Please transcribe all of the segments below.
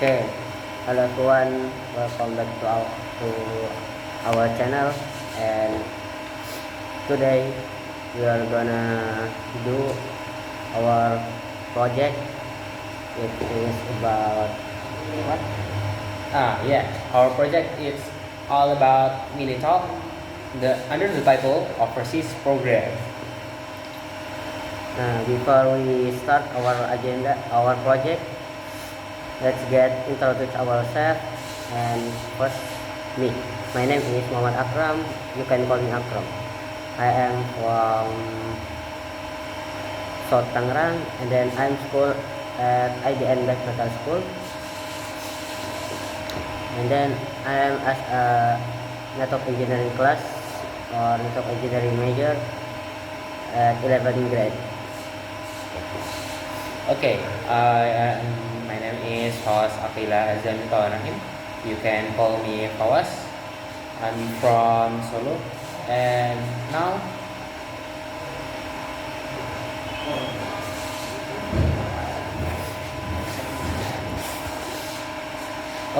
Okay, hello everyone. Welcome back to our channel. And today we are gonna do our project. It is about what? Yeah, our project is all about Minitalk, under the title Overseas Program. Before we start our project, let's get introduce ourselves. And first, me. My name is Muhammad Akram. You can call me Akram. I am from South Tangerang, and then I'm school at IDN Backpacker School. And then I am as a network engineering class or network engineering major at 11th grade. Okay, my name is Fawaz Aqila Azam Tawanahim. You can call me Fawaz. I'm from Solo, and now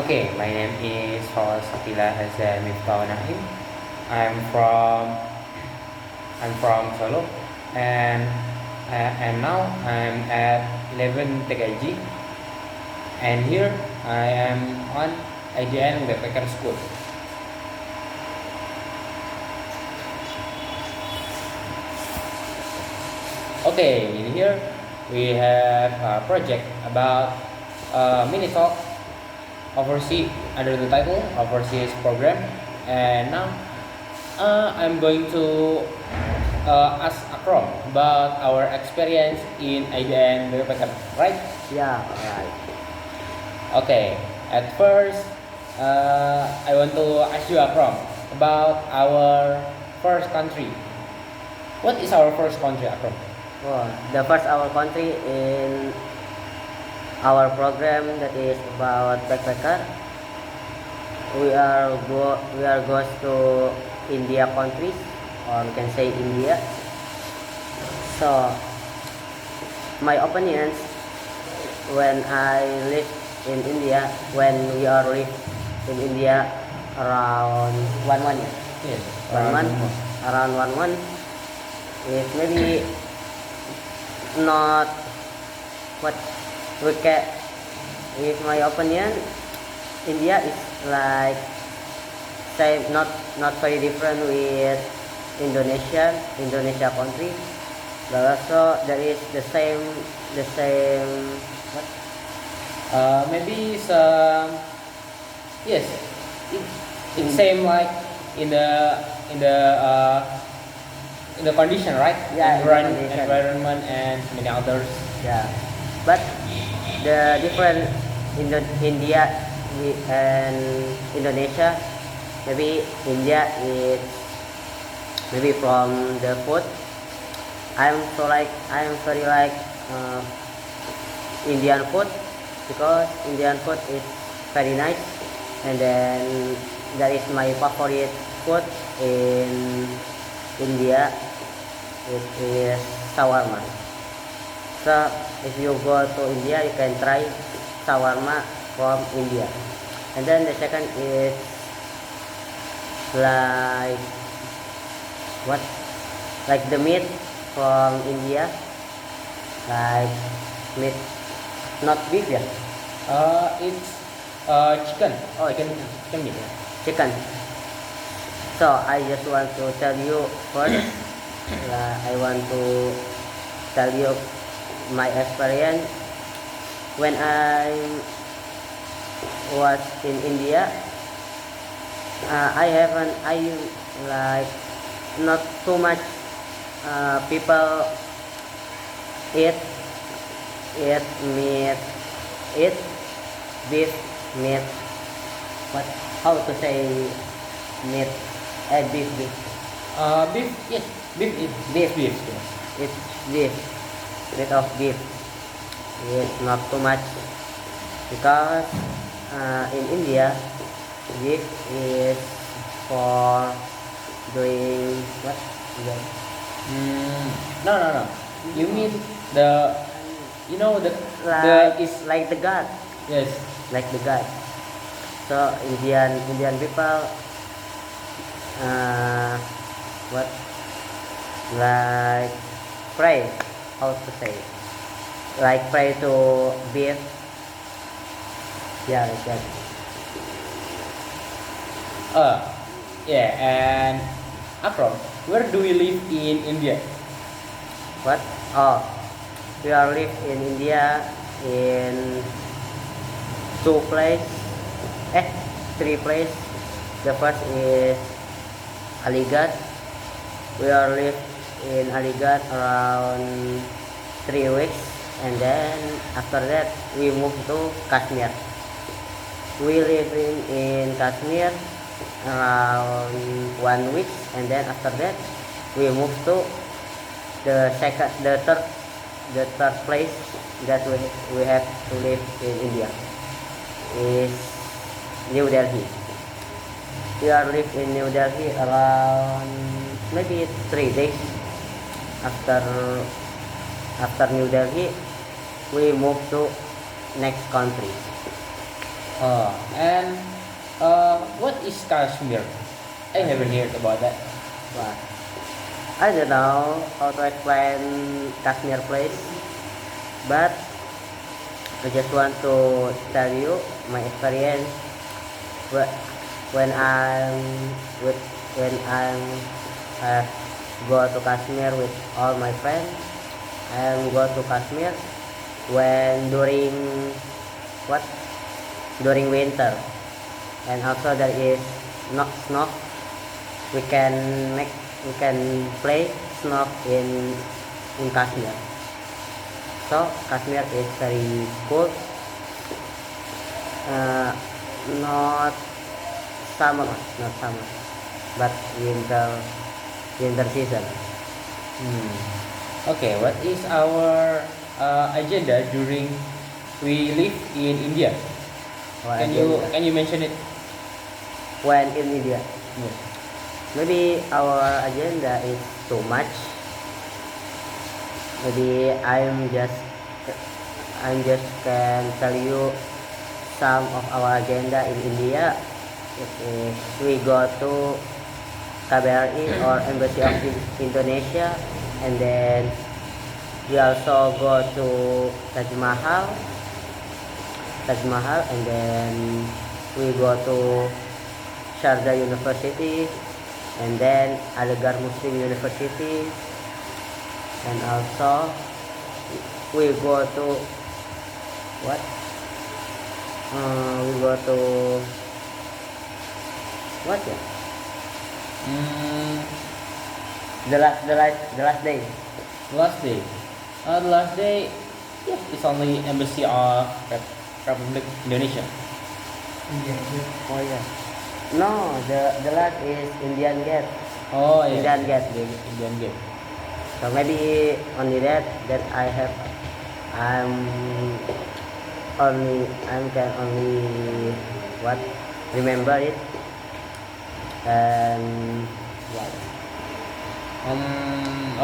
okay, my name is Fawaz Aqila Azam Tawanahim. I'm from I'm from Solo, and now I'm at 11 TKG, and here I am on IDN Backpacker School. Okay, in here we have a project about Minitalk Overseas under the title Overseas Program, and now I'm going to ask Akram about our experience in IDN Backpacker, right? Yeah, alright. Okay, at first, I want to ask you, Akram, about our first country. What is our first country, Akram? Well, the first our country in our program that is about backpacker. We are goes to India countries, or we can say India. So my opinions when I live in India, when we are live in India around 1 month, Yes, around 1 month, is maybe not what we can. With my opinion, India is like same, not very different with Indonesia country, but also there is the same what? Maybe some. Yes, it's same like in the in the uh, in the condition, right? Yeah, Environment and many others. Yeah, but the different in the India and Indonesia, maybe India is maybe from the food. I'm very like Indian food, because Indian food is very nice. And then that is my favorite food in India. It is shawarma. So if you go to India, you can try shawarma from India. And then the second is like what? Like the meat from India, like meat, not beef, yeah. It's chicken. Oh, Chicken meat. chicken. So I just want to tell you first. I want to tell you my experience when I was in India. I like not too much people eat meat, eat beef meat. What? How to say meat? Beef. Beef. Yes, beef. Beef. Beef. Yes. It's beef. Meat of beef. It's not too much, because in India, beef is for doing what? No. You mean the, you know, the Like is like the God. yes, like the God. So Indian people, uh, what like pray, how to say, like pray to beef, yeah, like that. Uh, yeah, and Akram, where do you live in India? What? Oh, we are live in India in two place, eh, three place. The first is Aligarh. We are live in Aligarh around 3 weeks, and then after that we move to Kashmir. We live in Kashmir around 1 week, and then after that we move to the third place that we have to live in India is New Delhi. We are live in New Delhi around maybe 3 days after New Delhi. We move to next country. And what is Kashmir? I haven't heard about that. But I don't know how to explain Kashmir place, but I just want to tell you my experience wh- when I'm with when I'm go to Kashmir with all my friends. I am go to Kashmir when what during winter, and also there is not snow. We can make we can play snow in Kashmir. So Kashmir is very cool. Uh, not not summer, but winter season. Okay, what is our agenda during we live in India? Our Can you agenda. mention it? When in India? Yes. Maybe our agenda is too much. Maybe I'm just can tell you some of our agenda in India. If we go to KBRI or Embassy of Indonesia, and then we also go to Taj Mahal, and then we go to Sharjah University, and then Aligarh Muslim University, and also we go to what? We go to what? Yeah? Mm, The last day. last day. The last day, yeah, it's only Embassy of Republic Indonesia. Oh yeah. No, the last is Indian Gate. Oh yeah, Indian Gate. Indian Gate. So maybe only that I have. I'm I can only what remember it, and what?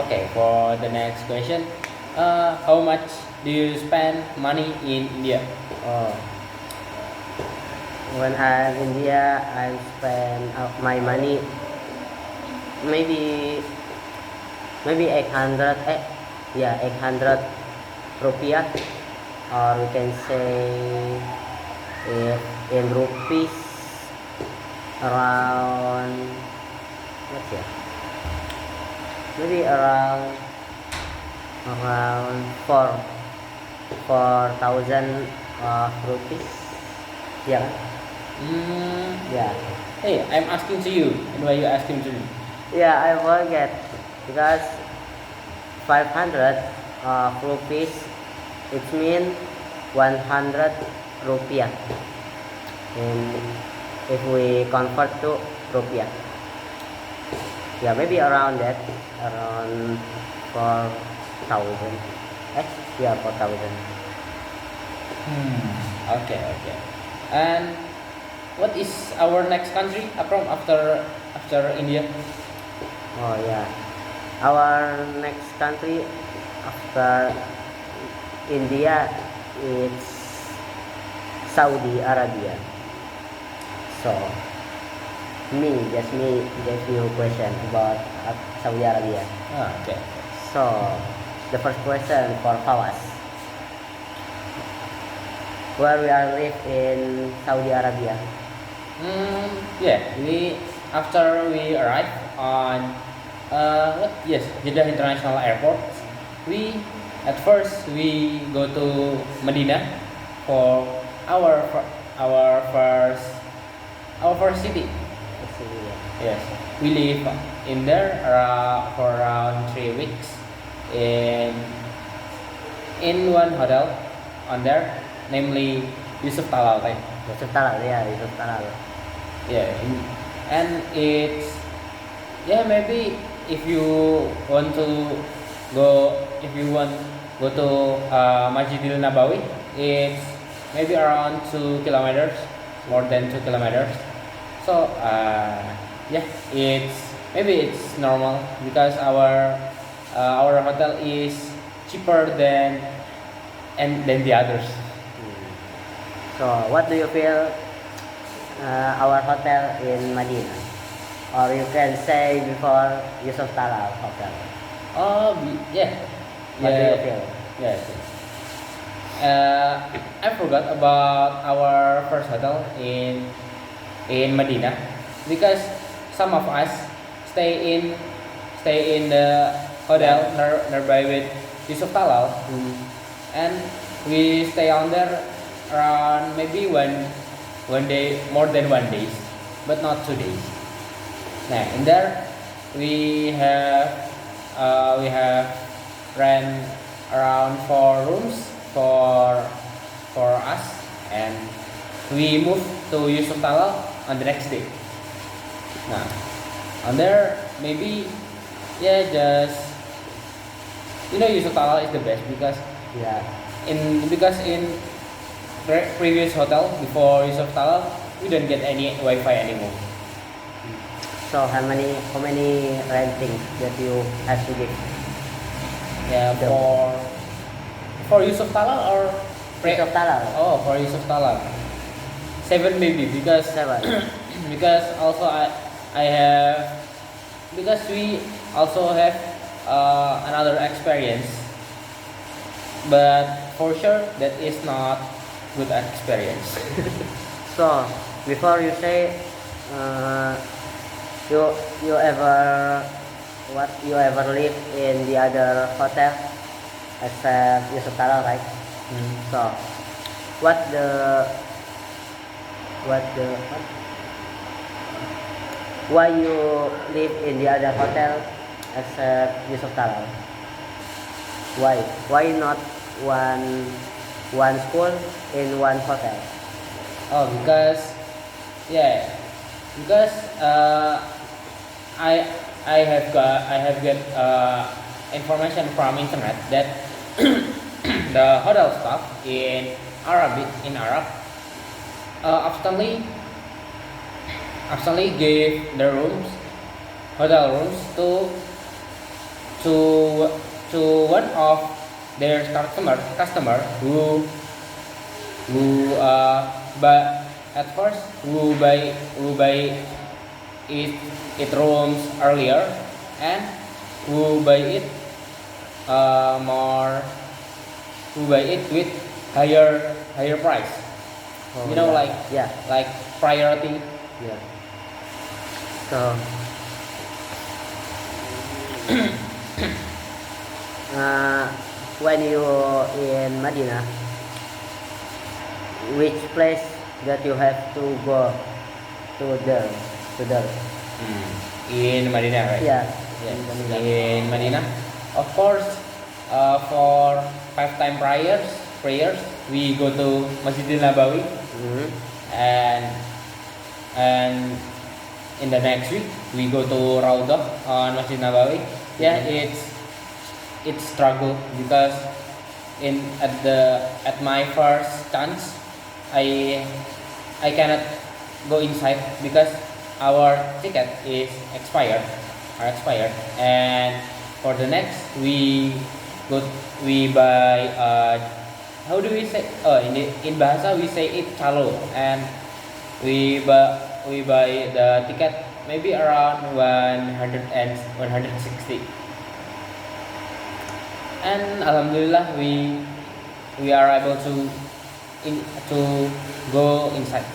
Okay, for the next question, how much do you spend money in India? Oh, when I'm in India, I spend my money maybe 800. Yeah, 800 rupiah, or we can say if in rupees around what's yeah, maybe around 4,000 rupees. Yeah, Mm, yeah, hey, I'm asking to you, and why you asking to me? yeah. I forget because 500 rupees it means 100 rupiah. And if we convert to rupiah, yeah, maybe around that, around 4,000. Yeah, 4,000. Okay, okay. And what is our next country from after India? Oh yeah, our next country after India is Saudi Arabia. So, me, just you question about Saudi Arabia. Okay. So, the first question for Fawaz. Where we are live in Saudi Arabia? Yeah, we after we arrived on Jeddah International Airport, we at first we go to Medina for our fir- our first city. Yes, we live in there for around 3 weeks in one hotel on there, namely Yusuf Talal. Right? Yusuf Talal, yeah, Yusuf Talal. Yeah, and it's maybe if you want to if you want go to Masjidil Nabawi, it's maybe around 2 kilometers, more than 2 kilometers. So it's normal because our hotel is cheaper than the others. So, what do you feel our hotel in Medina? Or you can say before Yusuf Talal hotel. Yeah. What do you feel? Yes. I forgot about our first hotel in Medina because some of us stay in the hotel nearby with Yusuf Talal, and we stay on there around maybe one day, more than 1 day, but not 2 days. Nah, in there we have rent around 4 rooms for us, and we moved to Yusuf Talal on the next day. Nah, on there maybe just Yusuf Talal is the best because Yeah. in previous hotel before Yusuf Talal we don't get any Wi-Fi anymore. So, how many rentings that you have to give? Yeah, The- for Yusuf Talal or Yusuf Talal. Oh, for Yusuf Talal 7 maybe because 7. because also I have because we also have another experience, but for sure that is not good experience. So, before you say, you ever live in the other hotel except Yusuf Talal, right? So, what why you live in the other hotel except Yusuf Talal? Why not one school in one hotel? Oh, because I have got information from internet that the hotel staff in Arab oftenly gave the hotel rooms to one of their customer who but at first who buy it rooms earlier, and who buy it with higher price. Oh, Yeah. Like priority. Yeah. So, when you in Medina, which place that you have to go to there? In Medina, right? Yeah. Yes. In Manila. In Medina, of course, for 5 time prayers, we go to Masjidil Nabawi, and in the next week we go to Raudah on Masjid Nabawi. Yeah, it's struggle because at my first chance I cannot go inside because our ticket is expired, and for the next we buy how do we say? Oh, in bahasa we say it calo, and we buy the ticket maybe around 100 and 160. And alhamdulillah we are able to go inside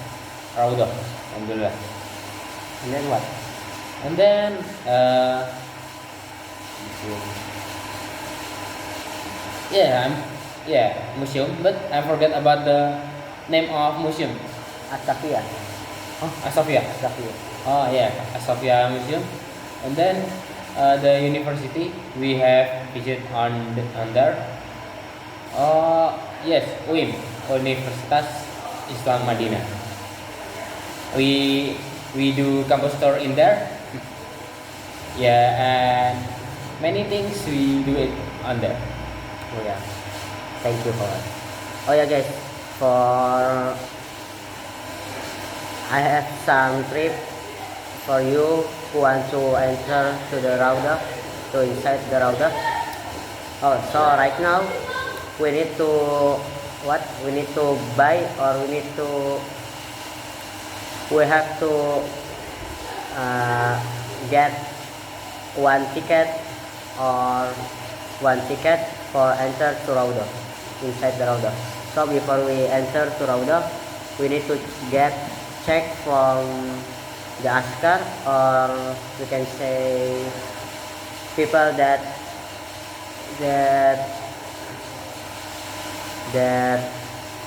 Raudah. Alhamdulillah. And then what? And then yeah, museum, but I forget about the name of museum. Asafia. Oh, Asofia. Asafia. Oh yeah, Asofia Museum. And then the university we have visit on there. Yes, UIM, Universitas Islam Madinah. We do campus tour in there. Yeah, and many things we do it on there. Oh yeah. Thank you for it. Oh yeah guys, for I have some trip for you who want to enter to the Raudah, to inside the Raudah. Oh, so right now we need to what? We need to buy or we have to get one ticket or one ticket for enter to Raudah, inside the Raudah. So before we enter to Raudah, we need to get check from the askar, or we can say people that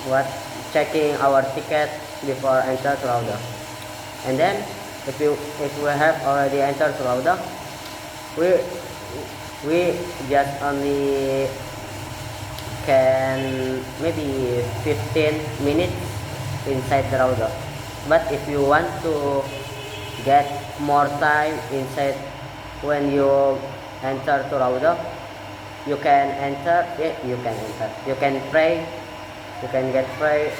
what checking our ticket before enter to Raudah. And then if we have already entered to Raudah, we just only can maybe 15 minutes inside the Raudah. But if you want to get more time inside when you enter to Raudah, you can enter. You can pray. You can get pray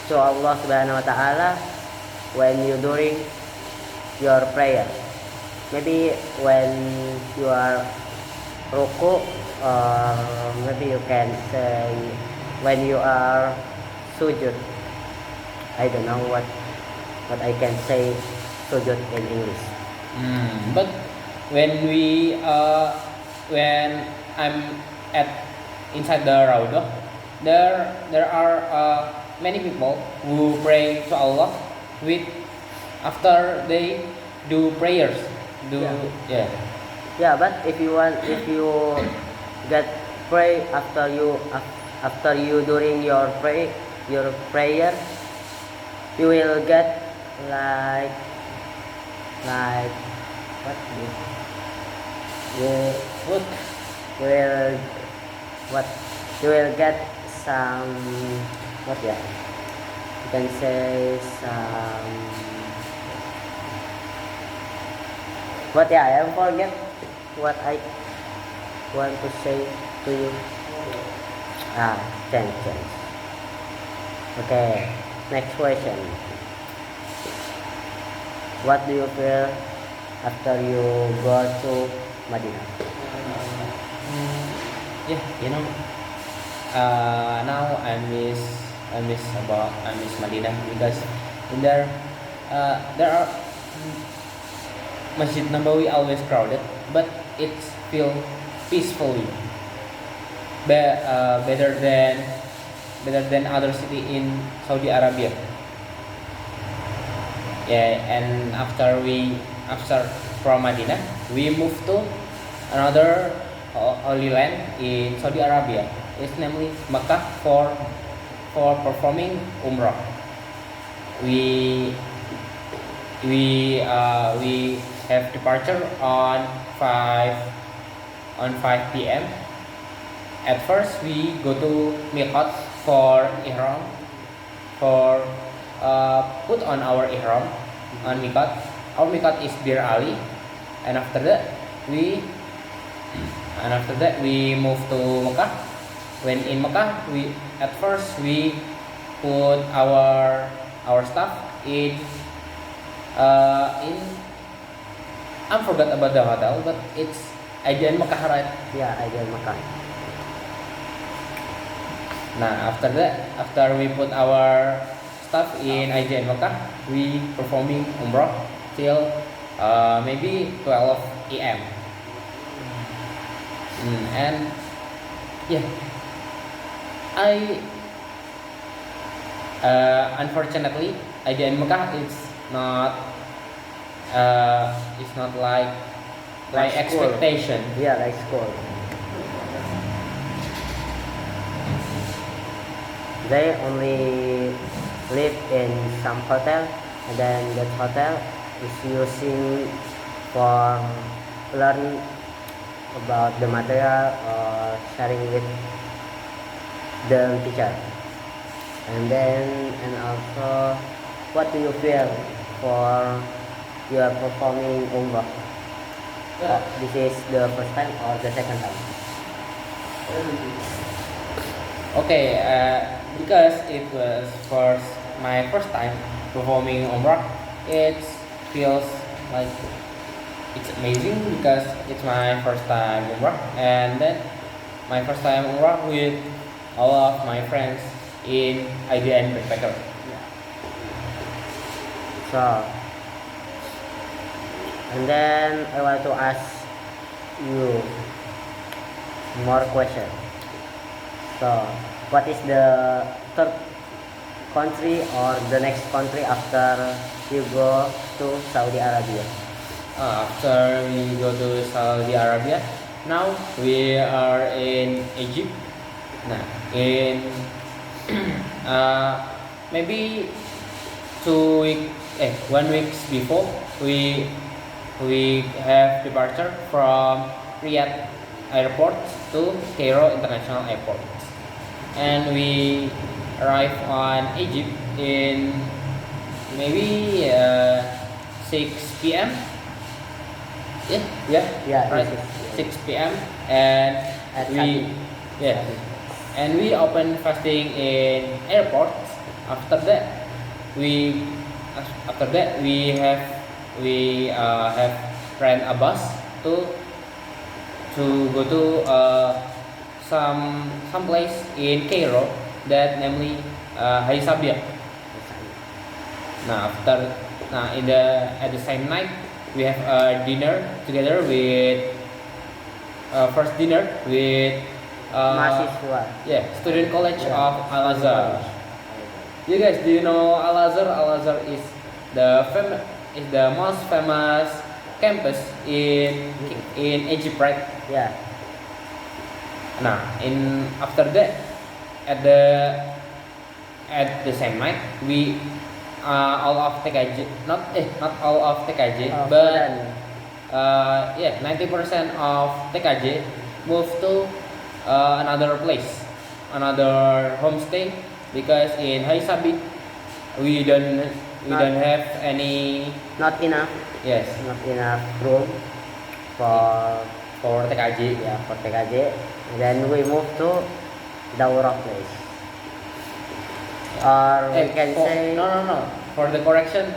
to Allah Subhanahu Wa Taala when you during your prayer. Maybe when you are ruku, or maybe you can say when you are sujud. I don't know what I can say sujud in English. But when I'm at inside the Raudah, there are many people who pray to Allah with after they do prayers. Yeah, but if you get pray after you during your prayer, you will get like what you will get some what, yeah, you can say some what, yeah, I forget what I want to say to you. Change. Okay, next question. What do you feel after you go to Madinah? Now I miss Madinah, because in there are Masjid Nabawi always crowded, but it feel peacefully better than other city in Saudi Arabia. Yeah, and after from Madinah, we moved to another holy land in Saudi Arabia. It's namely Mecca for performing Umrah. We have departure on 5 p.m. At first, we go to Miqat for ihram, for put on our ihram on Miqat. Our Miqat is Bir Ali, and after that we move to Mecca. When in Mecca, at first we put our stuff in I forgot about the hotel, but it's Aegean Mecca, right? Yeah, Aegean Mecca. Nah, after that, after we put our stuff in IJN Mekah, we performing umrah till maybe 12 a.m. And yeah, I unfortunately IJN Mekah it's not like Like school. expectation. Yeah, like school. They only live in some hotel, and then that hotel is using for learn about the material or sharing with the teacher. And also, what do you feel for you are performing umrah? This is the first time or the second time? Okay, because it was my first time performing umrah, it feels like it's amazing because it's my first time umrah, and then my first time umrah with all of my friends in IDN Backpacker. So, and then I want to ask you more question. So, what is the third country or the next country after you go to Saudi Arabia? After we go to Saudi Arabia, now we are in Egypt. Nah, in maybe 1 week before we have departure from Riyadh Airport to Cairo International Airport, and we arrive on Egypt in maybe 6 p.m. Yeah, Right, 6 p.m. and At we Saudi. yeah, and we open fasting in airport. After that, we have rent a bus to go to some place in Cairo that namely Haisabia. At the same night we have a dinner together with first dinner with Mahasiswa. student college of Al Azhar. You guys, do you know Al Azhar? Al Azhar is the most famous campus in Egypt, right? Yeah. Nah, after that, at the same night, we all of TKJ, not all of TKJ, Oh, but Sudan. 90% of TKJ moved to another place, another homestay, because in Haisabit we don't have any Not enough. yes Not enough room for for TKJ. for TKJ. And then we move to Daurah place. Or we can say No. For the correction,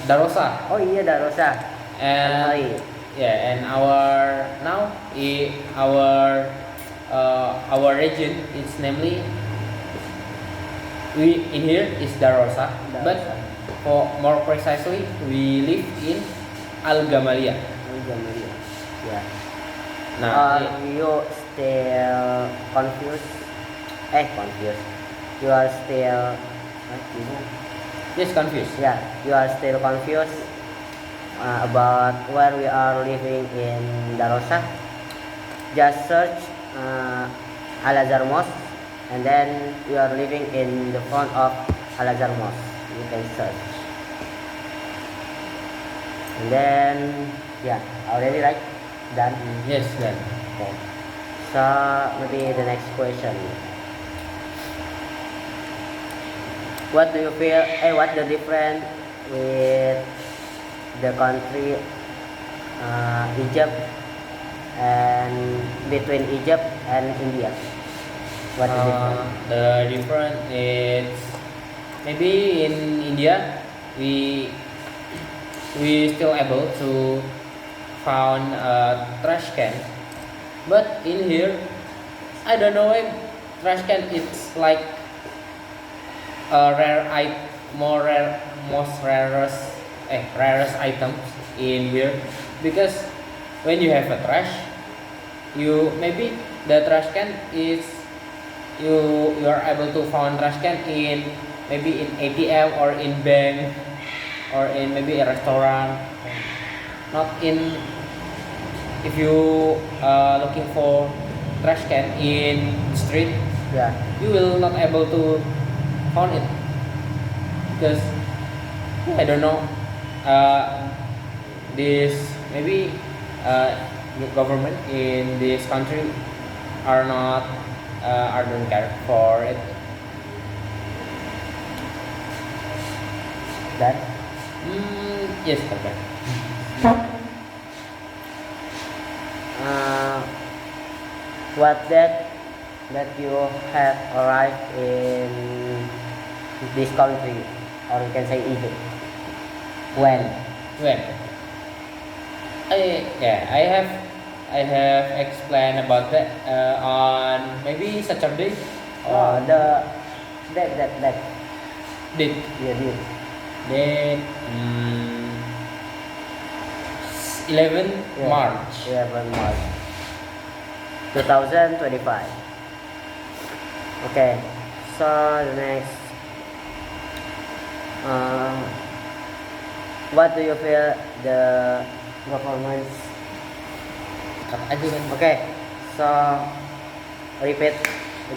Darosa. Oh iya, Darosa. And Sorry. and our region is namely we in here is Darosa, but Darosa. for more precisely we live in Al Gamalia. Algeria. Yeah. Nah, Are you still confused? Confused. You are still yes, confused. Yeah, you are still confused about where we are living in Darosa. Just search Al Azhar Mosque, and then you are living in the front of Al Azhar Mosque. You can search, and then already right, done. Yes, then. Okay. So maybe the next question. What do you feel? What the difference with the country Egypt and between Egypt and India? What the difference? The difference is maybe in India we still able to found a trash can, but in here I don't know trash can it's like a rare more rare most rarest items in here because when you have a trash you maybe the trash can is you are able to find trash can in maybe in ATM or in bank or in maybe a restaurant, not in if you looking for trash can in street Yeah. you will not able to found it because I don't know this maybe uh, the government in this country are not are don't care for it. That. Yes, okay. Uh, what that you have arrived in this country, or you can say Egypt. When? When I have explained about that on maybe Saturday or The that did yeah, did. date 11 Yeah. March. 11 March 2025. Okay, so the next, uh, what do you feel the performance? Aja kan? Okay, so repeat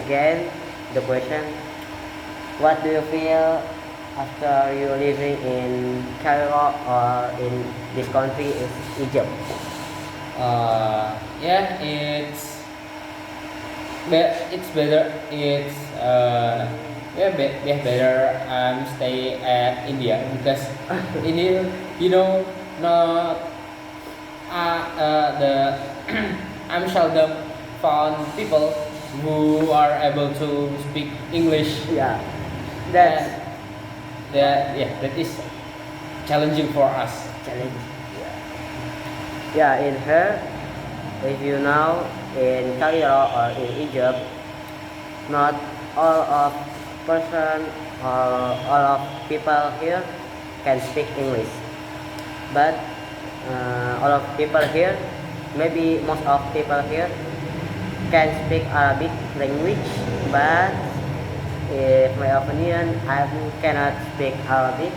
again the question. What do you feel after you living in Cairo or in this country is Egypt? Yeah, it's better. It's better. Stay at India because in here, not the I'm seldom found people who are able to speak English. Yeah, that's That is challenging for us. challenge. Yeah, in here, if you know, in Cairo or in Egypt, not all of person or all of people here can speak English, but all of people here, maybe most of people here can speak Arabic language, but in my opinion, I cannot speak Arabic,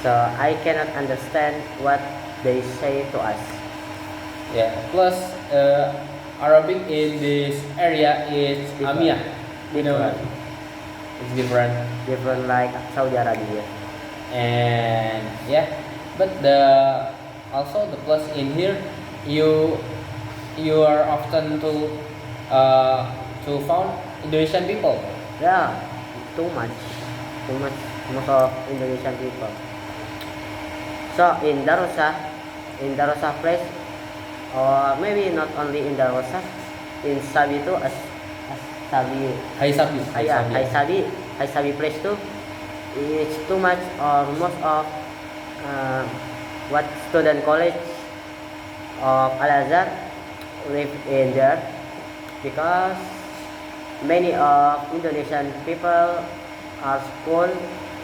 so I cannot understand what they say to us. Yeah. Plus, Arabic in this area is Different. Amia. Different. It's different. Different like Saudi Arabia. And yeah, but also the plus in here, you are often to found Indonesian people. Yeah, too much, most of Indonesian people. So in Darusah place, or maybe not only in Darusah, in Sabi too, as Sabi, Hai Sabi, yeah, Hai Sabi place too. It's too much or most of uh, what student college of Al Azhar live in there because many of Indonesian people are school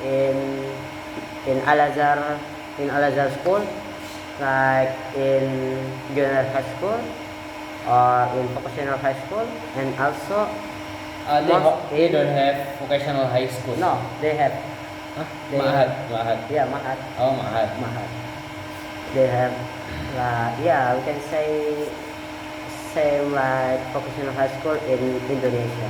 in Al Azhar school, like in junior high school or in vocational high school, and also They don't have vocational high school. no, they have. Huh? They- Ma'had. Yeah, Mahat. Oh, Ma'had. They have, yeah, we can say same like vocational high school in Indonesia.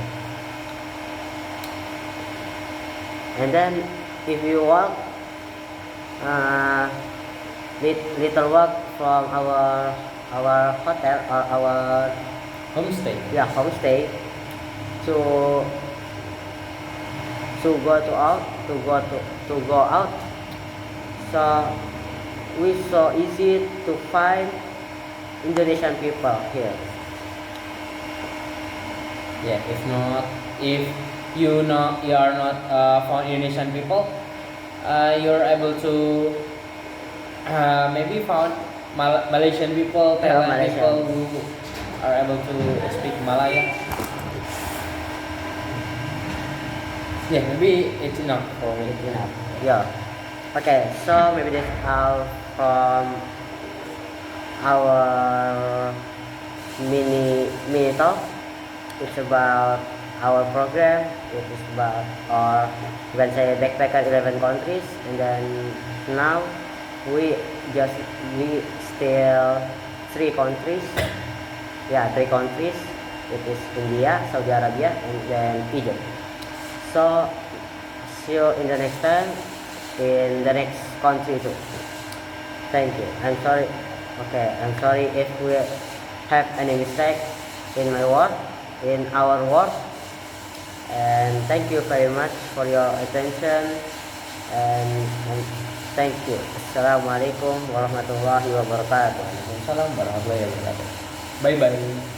And then if you walk, little walk from our hotel or our Homestay. homestay to go out. So we so easy to find Indonesian people here. Yeah, if you are not found Indonesian people, you're able to maybe found Malaysian people, Yeah, Thailand Malaysian. people who are able to speak Malaya. Yeah, maybe it's enough for me. It's enough. Yeah. Okay, so maybe that's all from our mini talk. It's about our program. It is about, or you can say, backpacker 11 countries, and then now we just we still 3 countries. Yeah, 3 countries. It is India, Saudi Arabia, and then Egypt. So see you in the next time in the next country too. Thank you. I'm sorry. Okay, I'm sorry if we have any mistake in my work, in our work. And thank you very much for your attention. And thank you. Assalamualaikum warahmatullahi wabarakatuh. Waalaikumsalam warahmatullahi wabarakatuh. Bye bye.